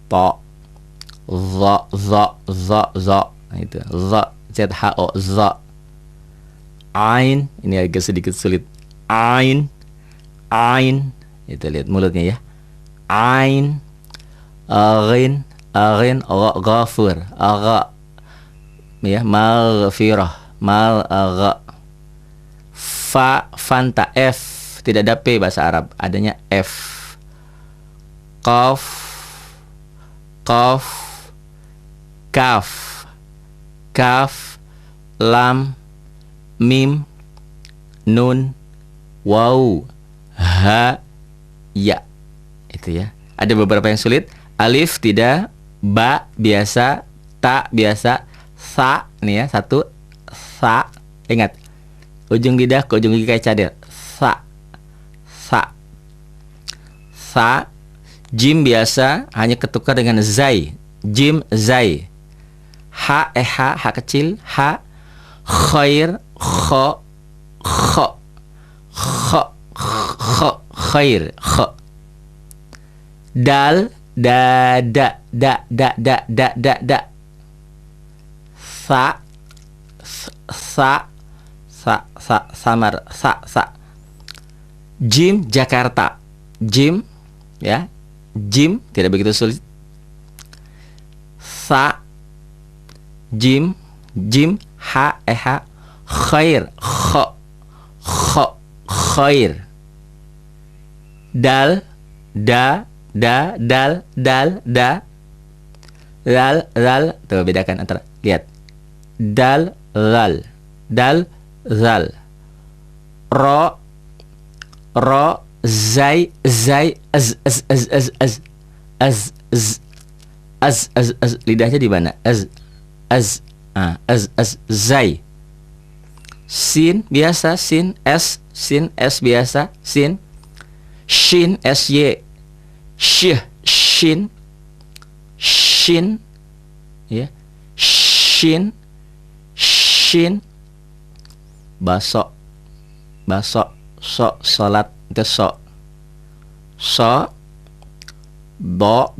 to, zo, itu, zo, zo. Ain, ini agak sedikit sulit, ain, itu lihat mulutnya ya, ain, ghin, ghafur, ya, maghfirah, fanta, f, tidak ada p bahasa Arab, adanya f. Qaf, kaf, lam, mim, nun, waw, ha, ya. Itu ya. Ada beberapa yang sulit. Alif tidak, ba biasa, ta biasa, sa nih ya, satu, sa. Ingat, ujung lidah ke ujung gigi kayak cadir. Sa, sa, sa. Jim biasa hanya ketukar dengan zai. Jim, zai. Ha, ha kecil, ha. Khair, kho, kho, kho, kho, khair, kho. Dal, da, da, da, da, da, da, da, da. Sa, sa, sa, samar, sa. Jim, Jakarta. Jim, ya. Jim, tidak begitu sulit. Sa, jim, jim, ha, ha. Khair, kho, kho, khair. Dal, da, da, dal, dal, da. Lal, lal. Tuh bedakan antara, lihat. Dal, lal. Dal, zal. Ro, ro, zai, zai, az, az, az, az, az, az, az, az, az, az. Lidahnya di mana? Az, az, az, zai. Sin biasa, sin, s biasa, sin. Shin, sy. Syih, shin, shin, ya, shin, shin. Baso, baso, so, salat, itu so. So, do,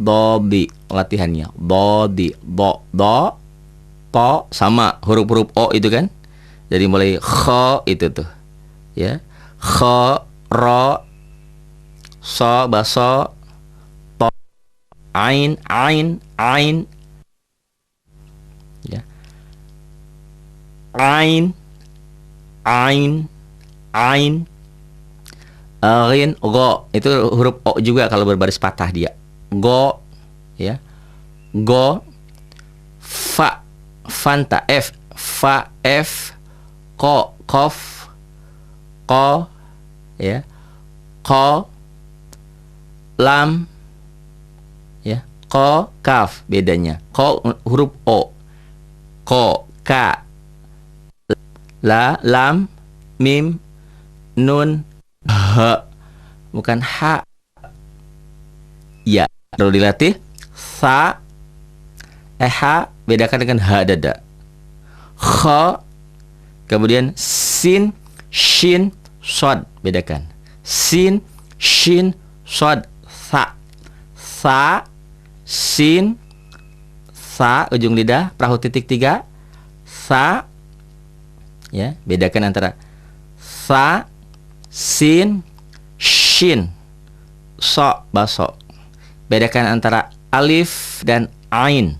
bi, latihannya. Do, do, to, sama huruf-huruf o itu kan. Jadi mulai kho itu tuh, ya. Kho, ro, so, baso, to, ain, ya. Ain, rin, go. Itu huruf o juga kalau berbaris patah dia. Go, ya. Go. Fa, fanta, f, fa, f. Ko, kof, ko, ya. Ko, lam, ya. Ko, kaf, bedanya. Ko huruf o. Ko, ka. La, lam, mim, nun, ha. Bukan ha. Ya, perlu dilatih. Sa, ha, bedakan dengan ha dada. Kho, kemudian sin, shin, sod, bedakan. Sin, shin, sod, sa. Sa, sin, sa, ujung lidah, perahu titik 3. Sa, ya, bedakan antara sa, sin, shin, so, baso. Bedakan antara alif dan ain.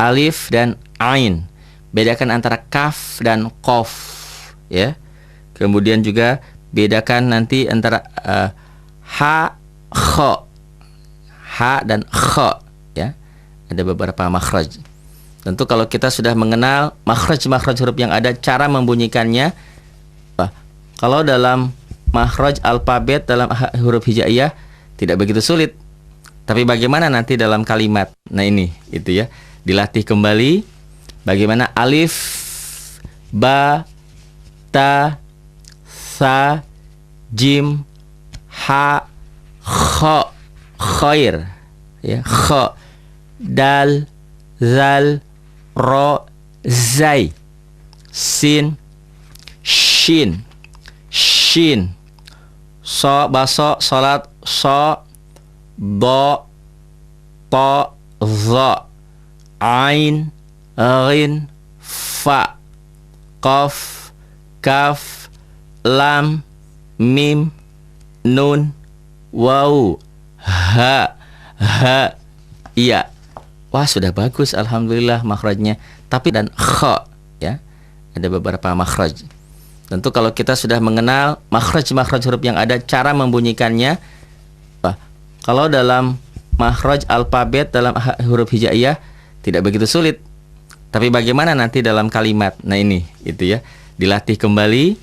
Alif dan ain. Bedakan antara kaf dan kof, ya. Kemudian juga bedakan nanti antara ha, kho. Ha dan kho, ya. Ada beberapa makhraj. Tentu kalau kita sudah mengenal makhraj-makhraj huruf yang ada, cara membunyikannya. Kalau dalam makhraj alfabet dalam huruf hijaiyah tidak begitu sulit. Tapi bagaimana nanti dalam kalimat? Nah ini, itu ya. Dilatih kembali bagaimana alif, ba, ta, sa, jim, ha, kho, khair, ya, kho, dal, zal, ro, zai, sin, shin, shin, so, baso, salat, so, do, to, zo, ain, rin, fa, qaf, kaf, lam, mim, nun, waw, ha, iya. Wah, sudah bagus, alhamdulillah makhrajnya. Tapi dan kha, ya. Ada beberapa makhraj. Tentu kalau kita sudah mengenal makhraj-makhraj huruf yang ada, cara membunyikannya. Kalau dalam makhraj alfabet dalam huruf hijaiyah tidak begitu sulit. Tapi bagaimana nanti dalam kalimat? Nah ini, itu ya. Dilatih kembali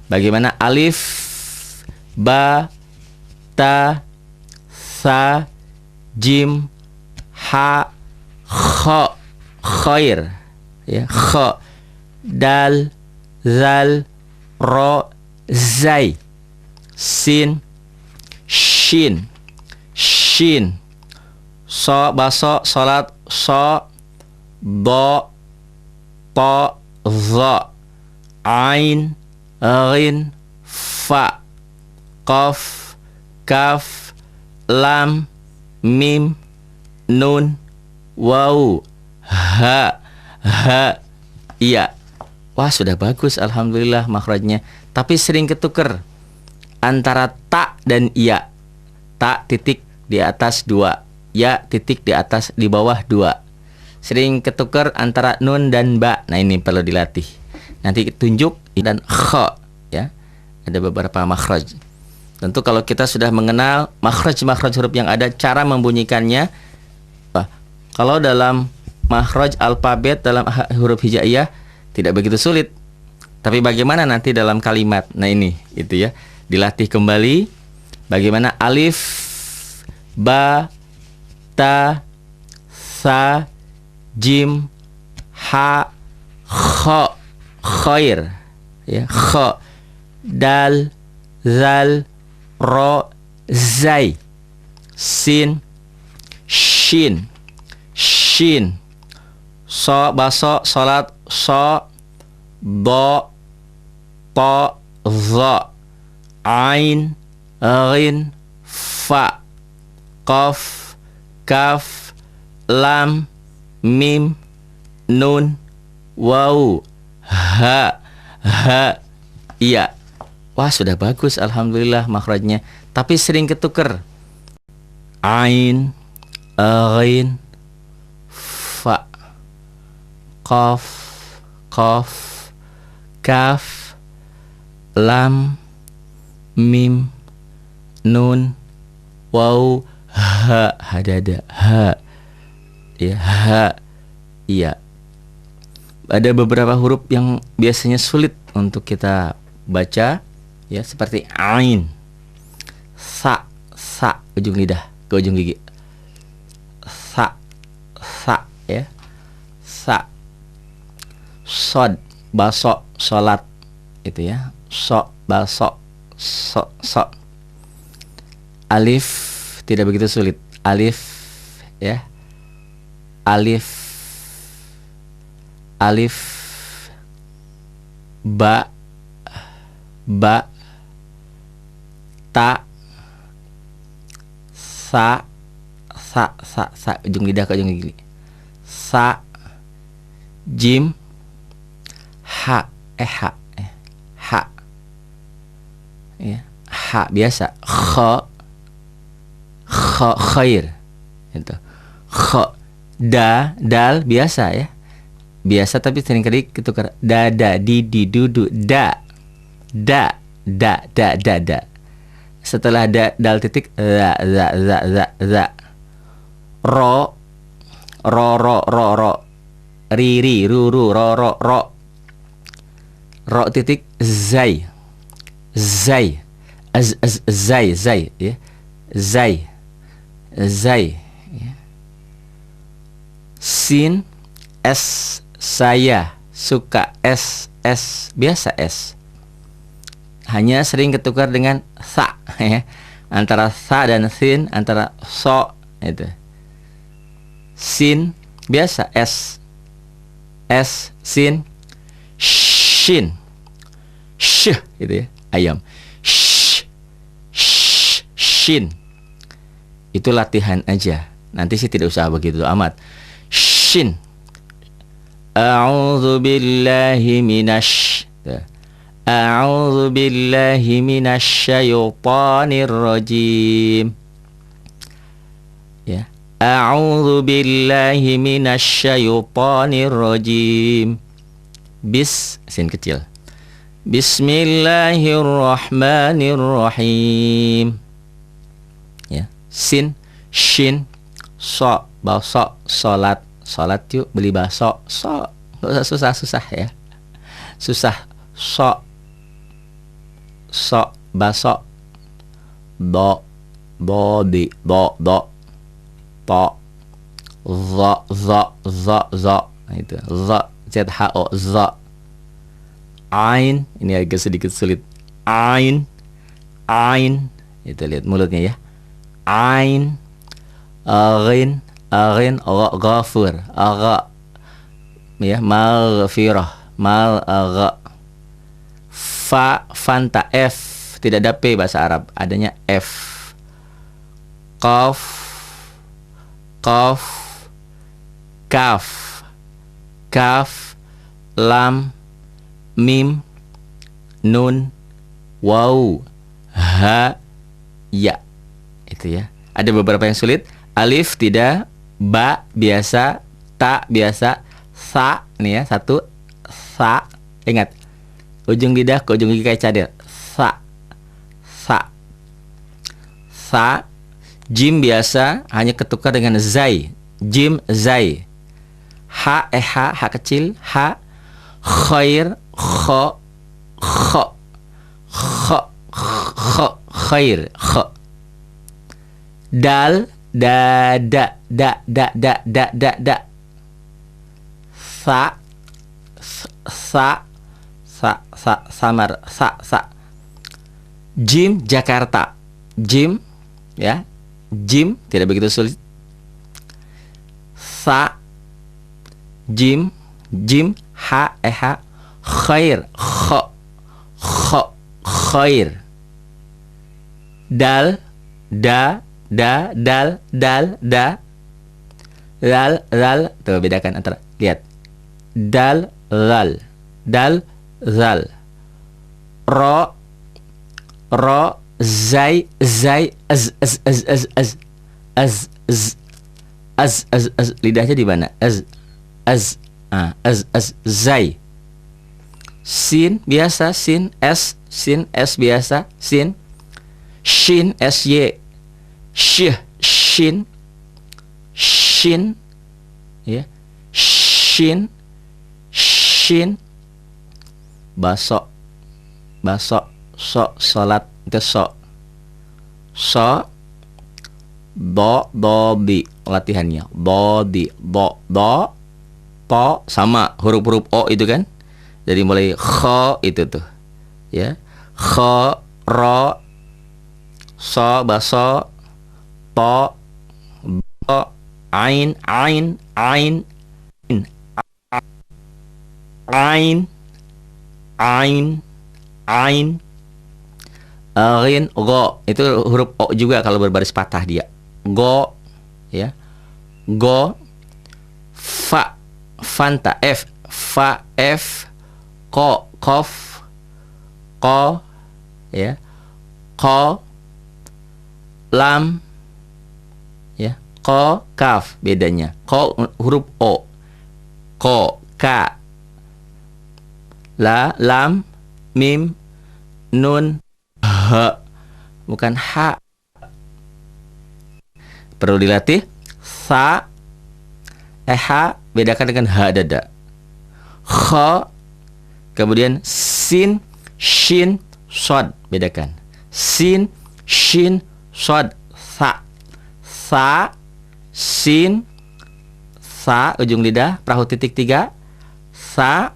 Bagaimana alif, ba, ta, sa, jim, ha, kha, khair, ya, kha, dal, zal, ro, zai, sin, shin, shin, so, baso, salat, so, do, to, za, ain, ghin, fa, qaf, kaf, lam, mim, nun, waw, ha, iya. Wah, sudah bagus alhamdulillah makhrajnya. Tapi sering ketuker antara ta dan ya. Ta titik di atas 2, ya titik di atas, di bawah 2. Sering ketuker antara nun dan ba. Nah, ini perlu dilatih. Nanti tunjuk dan kha, ya. Ada beberapa makhraj. Tentu kalau kita sudah mengenal makhraj-makhraj huruf yang ada, cara membunyikannya. Kalau dalam makhraj alfabet dalam huruf hijaiyah tidak begitu sulit. Tapi bagaimana nanti dalam kalimat? Nah, ini itu ya. Dilatih kembali bagaimana alif, ba, ta, sa, jim, ha, kha, khair, ya, kha, dal, zal, ro, zai, sin, shin, shin, so, baso, salat, so, do, to, za, ain, ghin, fa, qaf, kaf, lam, mim, nun, waw, ha, iya. Wah, sudah bagus alhamdulillah makhrajnya. Tapi sering ketuker ain, ghin, fa, qaf, kaf, lam, mim, nun, waw, ha, hadada, ha, ya, ha, iya. Ada beberapa huruf yang biasanya sulit untuk kita baca, ya, seperti ain, sa, ujung lidah ke ujung gigi, sa, ya, sa, sod, baso, salat, itu ya, so, baso, so. Alif tidak begitu sulit, alif, ya, alif, ba, ta, sa, ujung lidah ke ujung gigi, sa, jim, ha, ha, ya, ha biasa, kha, khair, itu, kha, dal biasa, ya, biasa tapi sering kali ketukar dada, didi, dudu, da. Setelah dal titik za. Ro, ri, ru, ro. Ro titik zai, ya, zai, ya. Sin, s, saya suka, s biasa, s. Hanya sering ketukar dengan sa, ya. Antara sa dan sin, antara so, itu. Sin biasa, s, sin, shin, itu ya, ayam, shin. Itu latihan aja. Nanti sih tidak usah begitu amat. Shin. A'udzu billahi minasyaitonir rajim. Ya. A'udzu billahi minasyaitonir rajim. Sin kecil. Bismillahirrahmanirrahim. Ya. Sin, shin, so, baso, salat. Salat yuk, beli bakso, so. Nggak usah susah-susah, ya. Susah, so, so, baso. Do, di, do, to, zo. Nah, itu zo, ZHO, zo. Ain, ini agak sedikit sulit. Ain, itu lihat mulutnya ya. Ain, ghin, ghafur, agha, ya, maghfirah, fanta, F, tidak ada P bahasa Arab, adanya F. Qaf, kaf, lam, mim, nun, waw, ha, ya. Itu ya. Ada beberapa yang sulit. Alif tidak, ba biasa, ta biasa, sa nih ya, satu, sa. Ingat, ujung lidah ke ujung gigi kayak cadel. Sa. Jim biasa hanya ketukar dengan zai. Jim, zai. Ha, ha kecil, ha. Khair, kho, khair, kho. Dal, da. Samar, sa. Jim, Jakarta. Jim, ya. Jim tidak begitu sulit. Sa, jim, ha, ha. Khair, kho, khair. Dal, da. Lal, tuh bedakan antara, lihat. Dal, zal. Ro, zai, az. Lidahnya di mana? Az, zai. Sin biasa, sin, s biasa, sin. Shin, sy. Shin, ya. Shin. Baso, so, salat, itu so. Do, di latihannya. Do, to, sama huruf-huruf O itu kan. Jadi mulai kho itu tuh, ya. Kho, ro, so, baso, to, do, ain, ghin, go. Itu huruf O juga kalau berbaris patah dia. Go, ya. Go. Fa, fanta, F, ko, kof, ko, ya. Ko, lam, ya. Ko, kaf, bedanya. Ko huruf O. Ko, ka. La, lam, mim, nun, ha, bukan ha. Perlu dilatih. Sa, ha, bedakan dengan ha dada. Kha, kemudian sin, shin, sod, bedakan. Sin, shin, sod, sa. Sin, sa, ujung lidah, perahu titik 3. Sa,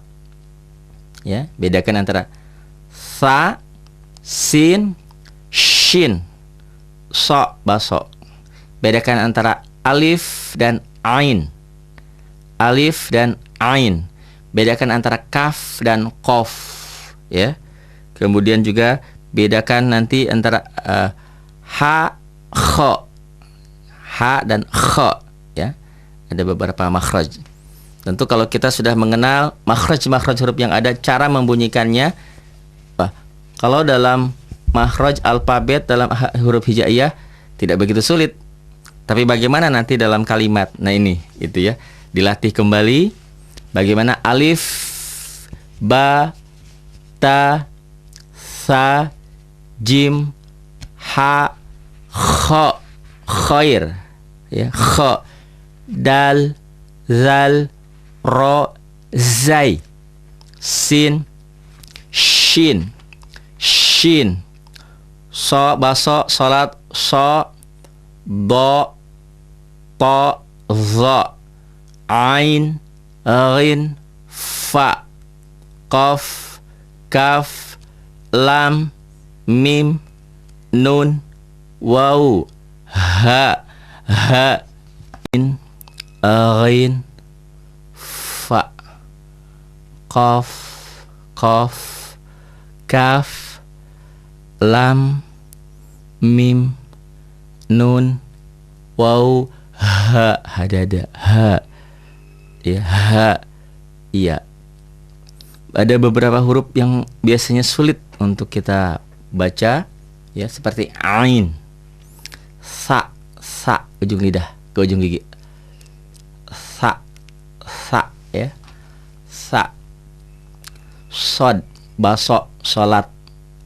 ya, bedakan antara sa, sin, shin, so, baso. Bedakan antara alif dan ain. Bedakan antara kaf dan kof, ya. Kemudian juga bedakan nanti antara ha, kho. Ha dan kho, ya. Ada beberapa makhraj. Tentu kalau kita sudah mengenal makhraj huruf yang ada, cara membunyikannya, kalau dalam makhraj alfabet dalam huruf hijaiyah tidak begitu sulit. Tapi bagaimana nanti dalam kalimat? Nah ini, itu ya. Dilatih kembali bagaimana alif, ba, ta, sa, jim, ha, kho, khair, ya, kho, dal, zal, ro, zai, sin, shin, shin, so baso salat, so do to za, ain ghin fa, qaf kaf lam mim nun waw ha in ghin fa, qaf qaf kaf lam mim nun waw ha, hadada ha, ya ha. Iya, ada beberapa huruf yang biasanya sulit untuk kita baca, ya, seperti ain, sa ujung lidah ke ujung gigi, sa ya, sa, sod baso salat,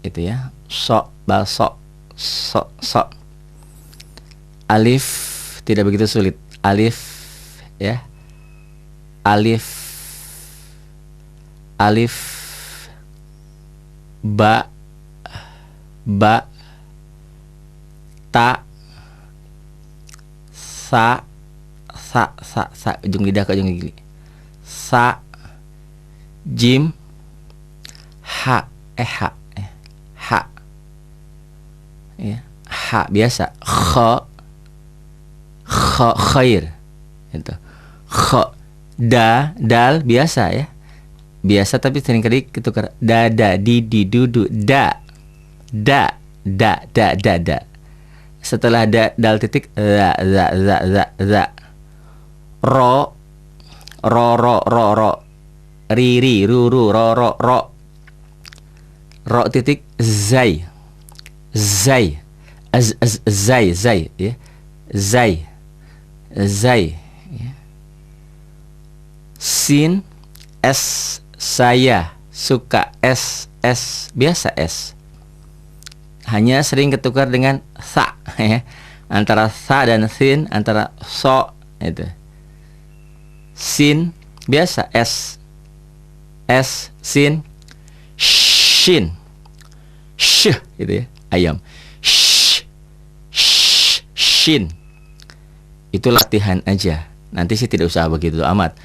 itu ya, so baso so. Alif tidak begitu sulit, alif ya, alif ba ta sa ujung lidah ke ujung gigi, sa jim ha ha ya, ha biasa, khair itu, dal biasa ya, biasa tapi sering kali ketukar dada di dudu da. Setelah dal titik za. Ro ri ru ro titik zai ya, zai ya. Sin s saya suka, s biasa, s hanya sering ketukar dengan sa ya. Antara sa dan sin, antara so itu. Sin biasa, s sin, shin itu ya, ayam, shin. Itu latihan aja, nanti sih tidak usah begitu amat.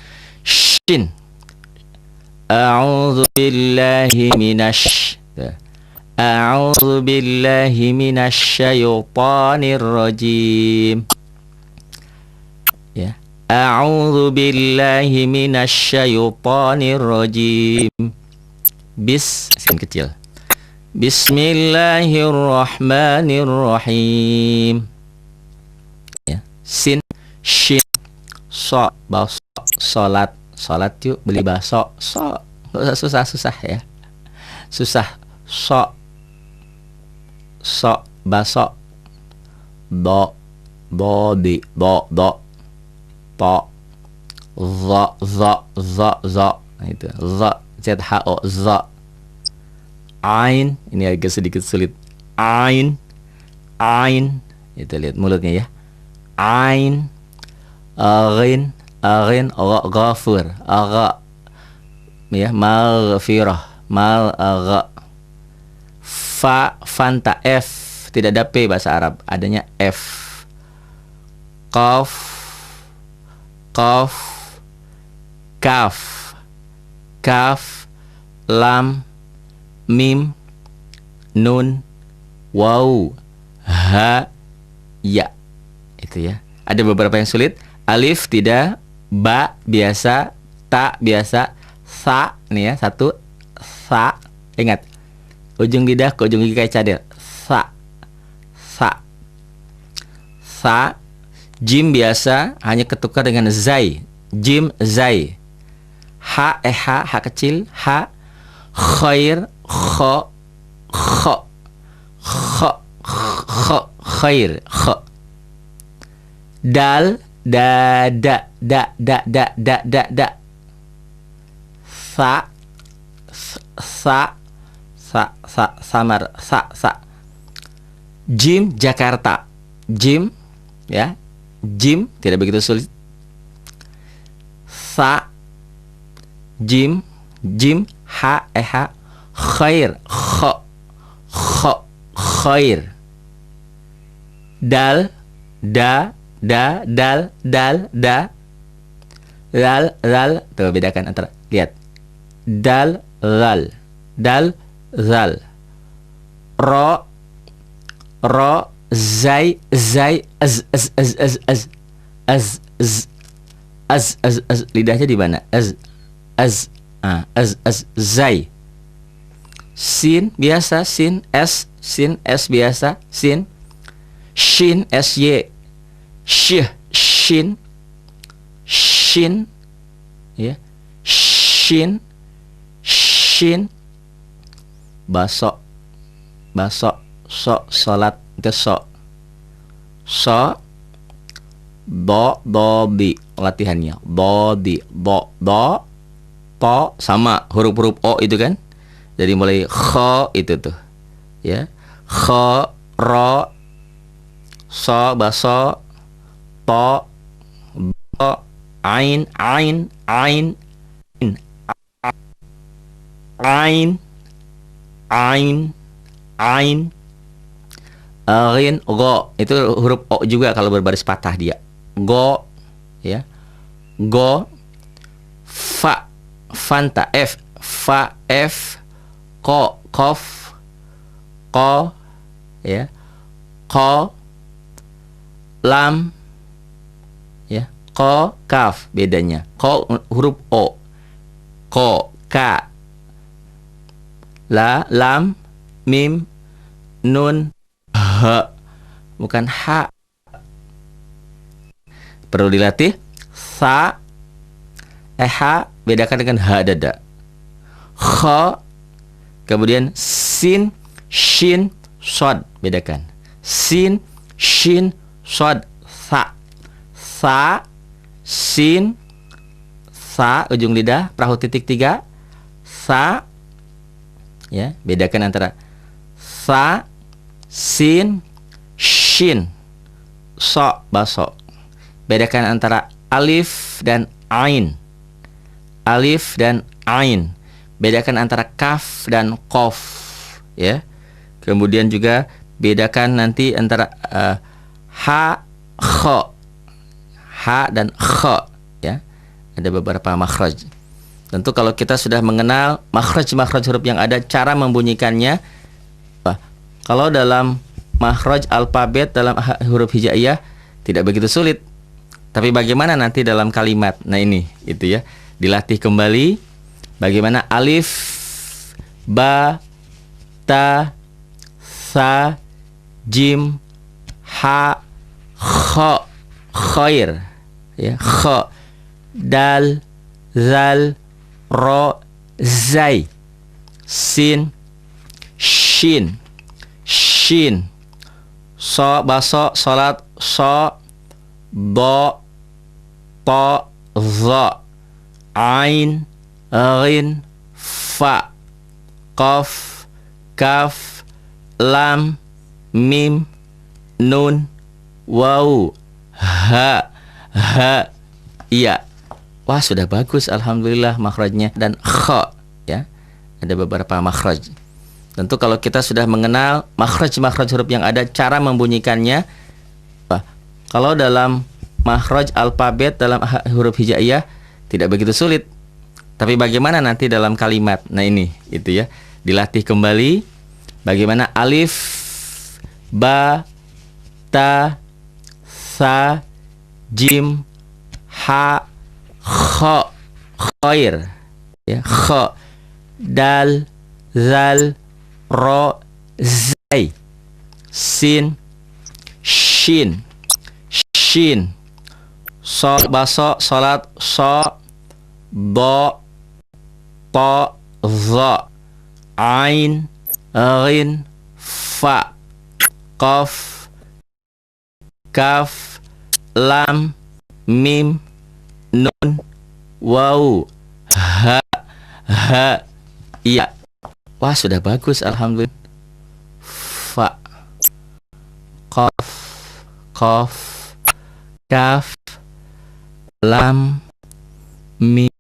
Shin, a'udzu billahi minasyaitonir rajim. Ya, a'udzu billahi minasyaitonir rajim. Sin kecil. Bismillahirrahmanirrahim. Ya, sin, shin, so, baso, salat yuk, beli bakso, so, nggak usah susah ya, susah, so baso, do di do to zo itu, zo z ain, ini agak sedikit sulit, ain itu, lihat mulutnya ya, ain ghin ghafur agha ya, maghfirah agha, fanta f, tidak ada p bahasa Arab, adanya f, qaf kaf lam mim nun waw ha ya, itu ya. Ada beberapa yang sulit, alif tidak, ba biasa, ta biasa, sa nih ya, satu sa, ingat ujung lidah ke ujung gigi kayak cadel, sa, jim biasa hanya ketukar dengan zai, jim zai, ha kecil, ha, khair khair dal da samar sa, jim Jakarta, jim ya, jim tidak begitu sulit, sa jim ha khair khair. Dal, da, dal, da. Zal. Tuh, bedakan antara. Lihat. Dal, zal. Ro, zai, az. Lidahnya di mana? Az. Zai. Sin biasa, sin s biasa, sin. Shin, sy. Shin, ya. Shin. Baso, salat itu so. Bi latihannya. Do, to sama huruf-huruf o itu kan. Jadi mulai kho itu tuh, ya. Kho, ro, so, baso, to, bo, ain, rin, go. Itu huruf o juga kalau berbaris patah dia. Go, ya. Go. Fa, fanta, f, ko, kof, ko, ya. Ko, lam, ya. Ko, kaf, bedanya. Ko huruf o, ko, ka. La, lam, mim, nun, h, bukan h. Perlu dilatih. Sa, h, bedakan dengan h dada. Kho, kemudian sin, shin, sod, bedakan. Sin, shin, sod, sa, sin, sa, ujung lidah, perahu titik 3, sa, ya, bedakan antara sa, sin, shin, so, baso. Bedakan antara alif dan ain. Bedakan antara kaf dan kof, ya. Kemudian juga bedakan nanti antara ha, kho. Ha dan kho, ya. Ada beberapa makhraj. Tentu kalau kita sudah mengenal makhraj huruf yang ada, cara membunyikannya. Kalau dalam makhraj alfabet dalam huruf hijaiyah tidak begitu sulit. Tapi bagaimana nanti dalam kalimat? Nah ini, itu ya. Dilatih kembali bagaimana alif, ba, ta, sa, jim, ha, kho, khair, ya, kho, dal, zal, ro, zai, sin, shin, so, baso, salat, so, do, to, zo, ain, rin, fa, qaf, kaf, lam, mim, nun, waw, ha, iya. Wah, sudah bagus, alhamdulillah makhrajnya. Dan kha, ya. Ada beberapa makhraj. Tentu kalau kita sudah mengenal makhraj huruf yang ada, cara membunyikannya. Kalau dalam makhraj alfabet dalam huruf hijaiyah tidak begitu sulit. Tapi bagaimana nanti dalam kalimat? Nah ini, itu ya. Dilatih kembali bagaimana alif, ba, ta, sa, jim, ha, kho, khair, ya, kho, dal, zal, ro, zai, sin, shin, so, baso, salat, so, do, to, zo, ain, rin, fa, qaf, kaf, lam, mim, nun, waw, ha, iya. Wah, sudah bagus, alhamdulillah. Fa, qaf, kaf, lam, mim,